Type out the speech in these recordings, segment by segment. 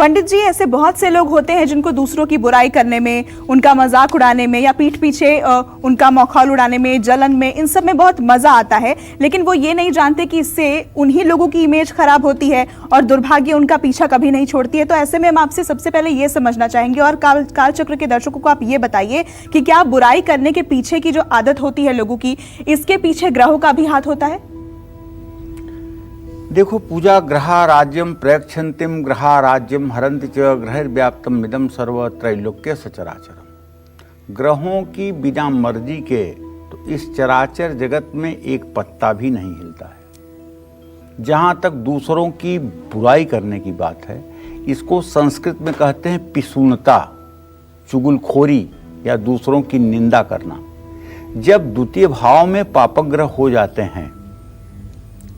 पंडित जी, ऐसे बहुत से लोग होते हैं जिनको दूसरों की बुराई करने में, उनका मजाक उड़ाने में या पीठ पीछे उनका मखौल उड़ाने में, जलन में, इन सब में बहुत मजा आता है, लेकिन वो ये नहीं जानते कि इससे उन्हीं लोगों की इमेज खराब होती है और दुर्भाग्य उनका पीछा कभी नहीं छोड़ती है। तो ऐसे में हम आपसे सबसे पहले ये समझना चाहेंगे और कालचक्र के दर्शकों को आप ये बताइए कि क्या बुराई करने के पीछे की जो आदत होती है लोगों की, इसके पीछे ग्रहों का भी हाथ होता है? देखो, पूजा ग्रहा राज्यम प्रयक्षन्तिम ग्रहा राज्यम हरन्ति च ग्रहैर्व्याप्तम इदं सर्व त्रैलोक्य सचराचरम। ग्रहों की बिना मर्जी के तो इस चराचर जगत में एक पत्ता भी नहीं हिलता है। जहाँ तक दूसरों की बुराई करने की बात है, इसको संस्कृत में कहते हैं पिसूनता, चुगलखोरी या दूसरों की निंदा करना। जब द्वितीय भाव में पापग्रह हो जाते हैं,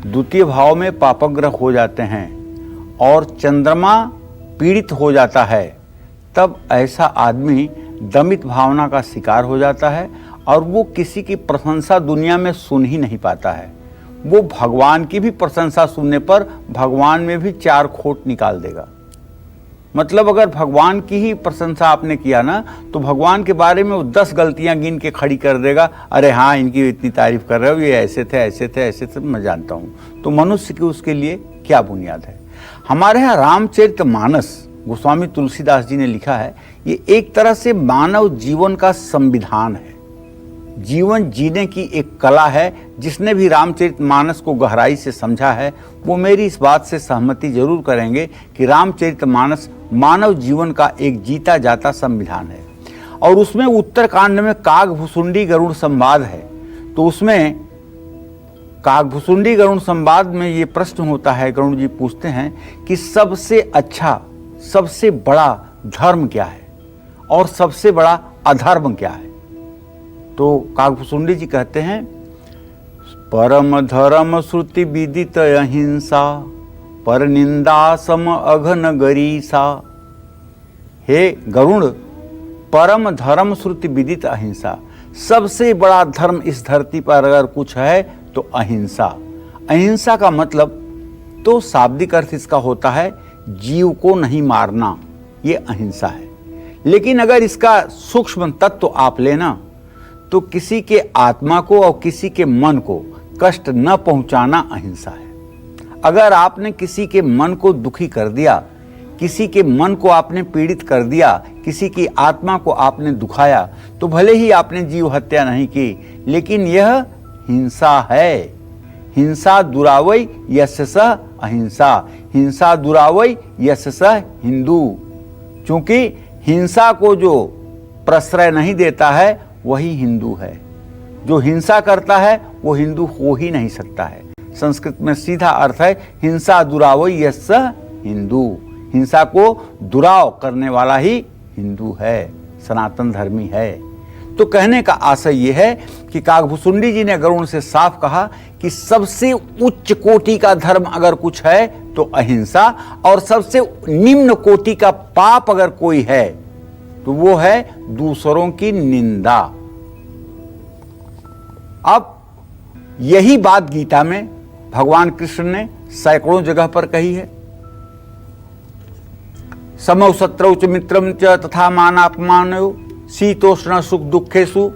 द्वितीय भाव में पापग्रह हो जाते हैं और चंद्रमा पीड़ित हो जाता है, तब ऐसा आदमी दमित भावना का शिकार हो जाता है और वो किसी की प्रशंसा दुनिया में सुन ही नहीं पाता है। वो भगवान की भी प्रशंसा सुनने पर भगवान में भी चार खोट निकाल देगा। मतलब अगर भगवान की ही प्रशंसा आपने किया ना, तो भगवान के बारे में वो 10 गलतियां गिन के खड़ी कर देगा। अरे हाँ, इनकी इतनी तारीफ कर रहे हो, ये ऐसे थे ऐसे थे ऐसे थे, मैं जानता हूँ। तो मनुष्य की उसके लिए क्या बुनियाद है? हमारे यहाँ रामचरितमानस गोस्वामी तुलसीदास जी ने लिखा है, ये एक तरह से मानव जीवन का संविधान है, जीवन जीने की एक कला है। जिसने भी रामचरितमानस को गहराई से समझा है वो मेरी इस बात से सहमति जरूर करेंगे कि रामचरितमानस मानव जीवन का एक जीता जाता संविधान है। और उसमें उत्तरकांड में कागभुसुंडी गरुड़ संवाद है। तो उसमें कागभुसुंडी गरुड़ संवाद में ये प्रश्न होता है, गरुड़ जी पूछते हैं कि सबसे अच्छा, सबसे बड़ा धर्म क्या है और सबसे बड़ा अधर्म क्या है? तो कागभुसुंडी जी कहते हैं, परम धर्म श्रुति विदित अहिंसा, पर निंदा सम अघन गरीसा। हे गरुड़, परम धर्म श्रुति विदित अहिंसा, सबसे बड़ा धर्म इस धरती पर अगर कुछ है तो अहिंसा। अहिंसा का मतलब तो शाब्दिक अर्थ इसका होता है जीव को नहीं मारना, ये अहिंसा है। लेकिन अगर इसका सूक्ष्म तत्व आप लेना तो किसी के आत्मा को और किसी के मन को कष्ट न पहुंचाना अहिंसा है। अगर आपने किसी के मन को दुखी कर दिया, किसी के मन को आपने पीड़ित कर दिया, किसी की आत्मा को आपने दुखाया, तो भले ही आपने जीव हत्या नहीं की, लेकिन यह हिंसा है। हिंसा दुरावई यस्य सः अहिंसा, हिंसा दुरावई यस्य सः हिंदू। चूंकि हिंसा को जो प्रश्रय नहीं देता है वही हिंदू है। जो हिंसा करता है वो हिंदू हो ही नहीं सकता है। संस्कृत में सीधा अर्थ है हिंसा दुरावई यस्य हिंदू। हिंसा को दुराव करने वाला ही हिंदू है, सनातन धर्मी है। तो कहने का आशय यह है कि कागभुसुंडी जी ने गरुड़ से साफ कहा कि सबसे उच्च कोटि का धर्म अगर कुछ है तो अहिंसा, और सबसे निम्न कोटि का पाप अगर कोई है तो वो है दूसरों की निंदा। अब यही बात गीता में भगवान कृष्ण ने सैकड़ों जगह पर कही है। समौ शत्रौ च मित्रम च तथा मानापमानयो शीतोष्ण सुख दुखेषु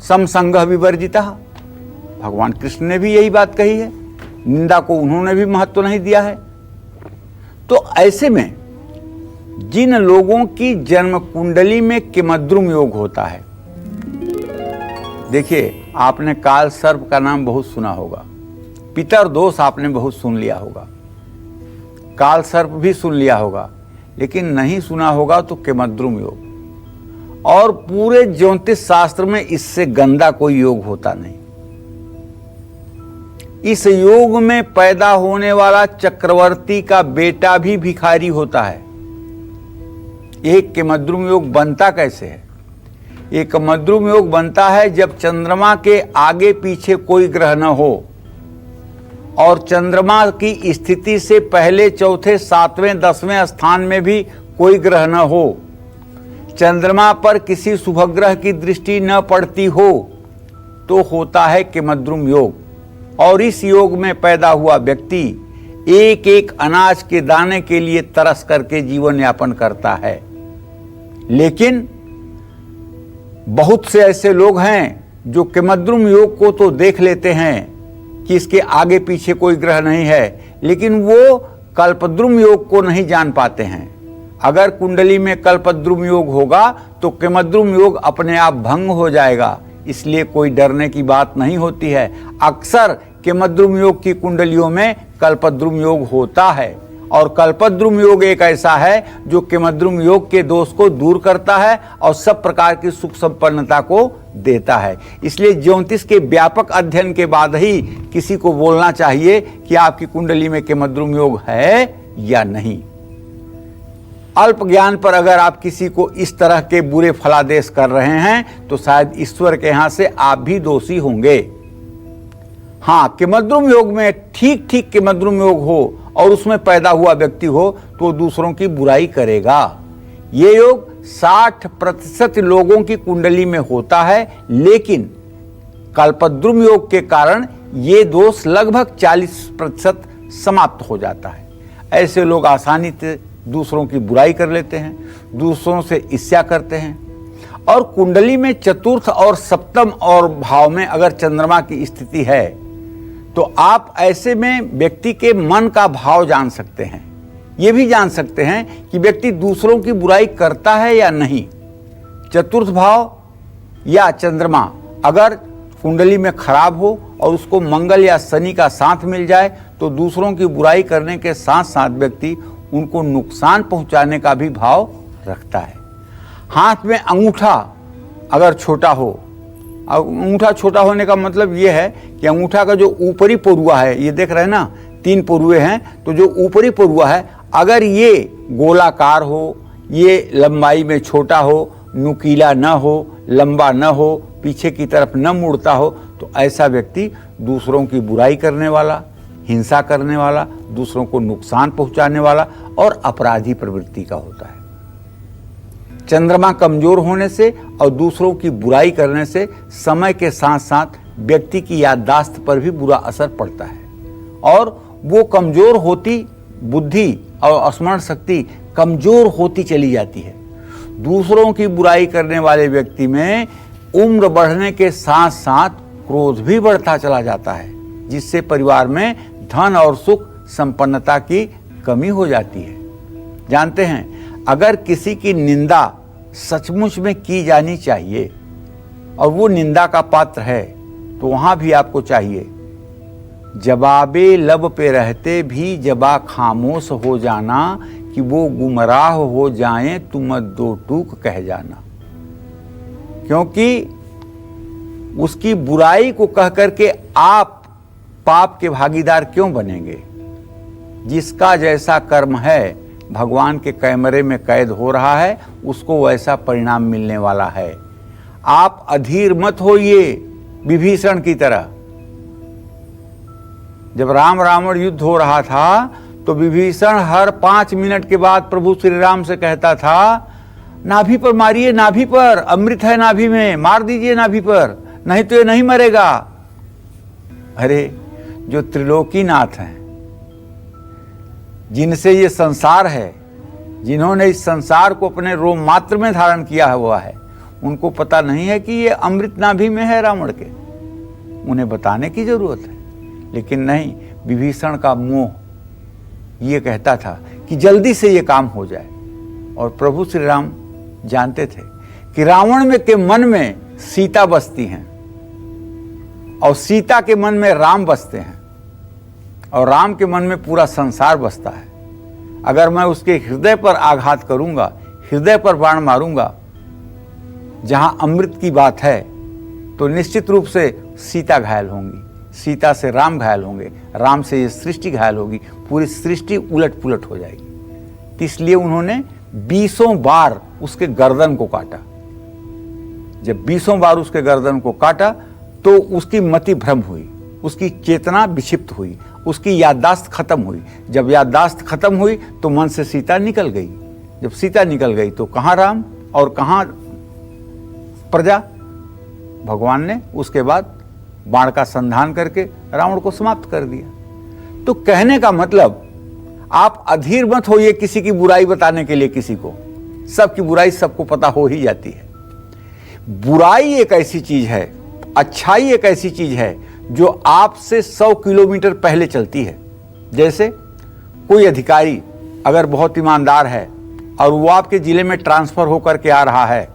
समसंगः विवर्जितः। भगवान कृष्ण ने भी यही बात कही है। निंदा को उन्होंने भी महत्व नहीं दिया है। तो ऐसे में जिन लोगों की जन्म कुंडली में किमद्रुम योग होता है, देखिए आपने काल सर्प का नाम बहुत सुना होगा, पितर दोष आपने बहुत सुन लिया होगा, काल सर्प भी सुन लिया होगा, लेकिन नहीं सुना होगा तो किमद्रुम योग। और पूरे ज्योतिष शास्त्र में इससे गंदा कोई योग होता नहीं। इस योग में पैदा होने वाला चक्रवर्ती का बेटा भी भिखारी होता है। एक किमद्रुम योग बनता कैसे है? एक किमद्रुम योग बनता है जब चंद्रमा के आगे पीछे कोई ग्रह न हो और चंद्रमा की स्थिति से पहले, चौथे, 7वें, 10वें स्थान में भी कोई ग्रह न हो, चंद्रमा पर किसी शुभग्रह की दृष्टि न पड़ती हो, तो होता है किमद्रुम योग। और इस योग में पैदा हुआ व्यक्ति एक एक अनाज के दाने के लिए तरस करके जीवन यापन करता है। लेकिन बहुत से ऐसे लोग हैं जो किमद्रुम योग को तो देख लेते हैं कि इसके आगे पीछे कोई ग्रह नहीं है, लेकिन वो कल्पद्रुम योग को नहीं जान पाते हैं। अगर कुंडली में कल्पद्रुम योग होगा तो किमद्रुम योग अपने आप भंग हो जाएगा, इसलिए कोई डरने की बात नहीं होती है। अक्सर किमद्रुम योग की कुंडलियों में कल्पद्रुम योग होता है, और कल्पद्रुम योग एक ऐसा है जो किमद्रुम योग के दोष को दूर करता है और सब प्रकार की सुख संपन्नता को देता है। इसलिए ज्योतिष के व्यापक अध्ययन के बाद ही किसी को बोलना चाहिए कि आपकी कुंडली में किमद्रुम योग है या नहीं। अल्प ज्ञान पर अगर आप किसी को इस तरह के बुरे फलादेश कर रहे हैं तो शायद ईश्वर के यहां से आप भी दोषी होंगे। हाँ, किमद्रुम योग में ठीक ठीक किमद्रुम योग हो और उसमें पैदा हुआ व्यक्ति हो तो दूसरों की बुराई करेगा। ये योग 60% लोगों की कुंडली में होता है, लेकिन कल्पद्रुम योग के कारण ये दोष लगभग 40% समाप्त हो जाता है। ऐसे लोग आसानी से दूसरों की बुराई कर लेते हैं, दूसरों से ईर्ष्या करते हैं। और कुंडली में चतुर्थ और सप्तम और भाव में अगर चंद्रमा की स्थिति है तो आप ऐसे में व्यक्ति के मन का भाव जान सकते हैं। ये भी जान सकते हैं कि व्यक्ति दूसरों की बुराई करता है या नहीं। चतुर्थ भाव या चंद्रमा अगर कुंडली में खराब हो और उसको मंगल या शनि का साथ मिल जाए तो दूसरों की बुराई करने के साथ साथ व्यक्ति उनको नुकसान पहुंचाने का भी भाव रखता है। हाथ में अंगूठा अगर छोटा हो, अंगूठा छोटा होने का मतलब यह है कि अंगूठा का जो ऊपरी परुआ है, ये देख रहे हैं ना, 3 परुए हैं, तो जो ऊपरी परुआ है अगर ये गोलाकार हो, ये लंबाई में छोटा हो, नुकीला न हो, लंबा न हो, पीछे की तरफ न मुड़ता हो, तो ऐसा व्यक्ति दूसरों की बुराई करने वाला, हिंसा करने वाला, दूसरों को नुकसान पहुंचाने वाला और अपराधी प्रवृत्ति का होता है। चंद्रमा कमजोर होने से और दूसरों की बुराई करने से समय के साथ साथ व्यक्ति की याददाश्त पर भी बुरा असर पड़ता है और वो कमजोर होती बुद्धि और स्मरण शक्ति कमजोर होती चली जाती है। दूसरों की बुराई करने वाले व्यक्ति में उम्र बढ़ने के साथ साथ क्रोध भी बढ़ता चला जाता है, जिससे परिवार में धन और सुख संपन्नता की कमी हो जाती है। जानते हैं, अगर किसी की निंदा सचमुच में की जानी चाहिए और वो निंदा का पात्र है तो वहां भी आपको चाहिए जवाबे लब पे रहते भी जबा खामोश हो जाना कि वो गुमराह हो जाएं तुम 2 टूक कह जाना। क्योंकि उसकी बुराई को कह करके आप पाप के भागीदार क्यों बनेंगे। जिसका जैसा कर्म है भगवान के कैमरे में कैद हो रहा है, उसको वैसा परिणाम मिलने वाला है। आप अधीर मत होइए विभीषण की तरह। जब राम रावण युद्ध हो रहा था तो विभीषण हर 5 मिनट के बाद प्रभु श्री राम से कहता था, नाभि पर मारिए, नाभि पर अमृत है, नाभि में मार दीजिए, नाभि पर, नहीं तो ये नहीं मरेगा। अरे जो त्रिलोकीनाथ हैं, जिनसे ये संसार है, जिन्होंने इस संसार को अपने रोम मात्र में धारण किया हुआ है, उनको पता नहीं है कि ये अमृत नाभि में है रावण के। उन्हें बताने की जरूरत है, लेकिन नहीं, विभीषण का मोह ये कहता था कि जल्दी से ये काम हो जाए। और प्रभु श्री राम जानते थे कि रावण में के मन में सीता बसती हैं और सीता के मन में राम बसते हैं और राम के मन में पूरा संसार बसता है। अगर मैं उसके हृदय पर आघात करूंगा, हृदय पर बाण मारूंगा जहां अमृत की बात है, तो निश्चित रूप से सीता घायल होंगी, सीता से राम घायल होंगे, राम से ये सृष्टि घायल होगी, पूरी सृष्टि उलट पुलट हो जाएगी। इसलिए उन्होंने 20 बार उसके गर्दन को काटा। जब 20 बार उसके गर्दन को काटा तो उसकी मति भ्रम हुई, उसकी चेतना विक्षिप्त हुई, उसकी याददाश्त खत्म हुई। जब याददाश्त खत्म हुई तो मन से सीता निकल गई। जब सीता निकल गई तो कहाँ राम और कहाँ प्रजा। भगवान ने उसके बाद बाण का संधान करके रावण को समाप्त कर दिया। तो कहने का मतलब आप अधीर मत होइए किसी की बुराई बताने के लिए। किसी को सबकी बुराई सबको पता हो ही जाती है। बुराई एक ऐसी चीज है, अच्छाई एक ऐसी चीज है जो आपसे 100 किलोमीटर पहले चलती है। जैसे कोई अधिकारी अगर बहुत ईमानदार है और वो आपके जिले में ट्रांसफर होकर के आ रहा है,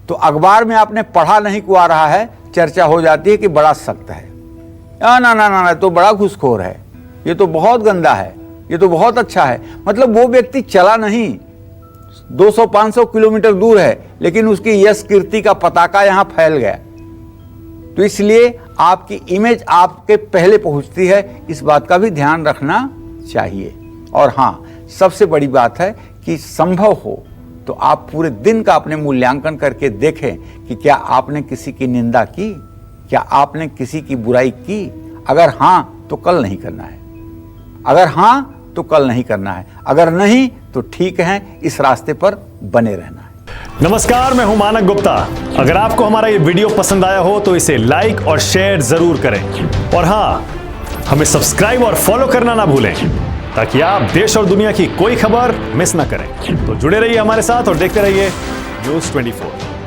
तो अखबार में आपने पढ़ा नहीं को आ रहा है, चर्चा हो जाती है कि बड़ा सख्त है, ना ना ना ना, तो बड़ा घूसखोर है, ये तो बहुत गंदा है, ये तो बहुत अच्छा है। मतलब वो व्यक्ति चला नहीं, 200-500 किलोमीटर दूर है, लेकिन उसकी यश कीर्ति का पताका यहां फैल गया। तो इसलिए आपकी इमेज आपके पहले पहुंचती है, इस बात का भी ध्यान रखना चाहिए। और हाँ, सबसे बड़ी बात है कि संभव हो तो आप पूरे दिन का अपने मूल्यांकन करके देखें कि क्या आपने किसी की निंदा की, क्या आपने किसी की बुराई की। अगर हाँ तो कल नहीं करना है, अगर हाँ तो कल नहीं करना है, अगर नहीं तो ठीक है, इस रास्ते पर बने रहना है। नमस्कार, मैं हूं मानक गुप्ता। अगर आपको हमारा ये वीडियो पसंद आया हो तो इसे लाइक और शेयर जरूर करें, और हाँ, हमें सब्सक्राइब और फॉलो करना ना भूलें ताकि आप देश और दुनिया की कोई खबर मिस ना करें। तो जुड़े रहिए हमारे साथ और देखते रहिए News 24।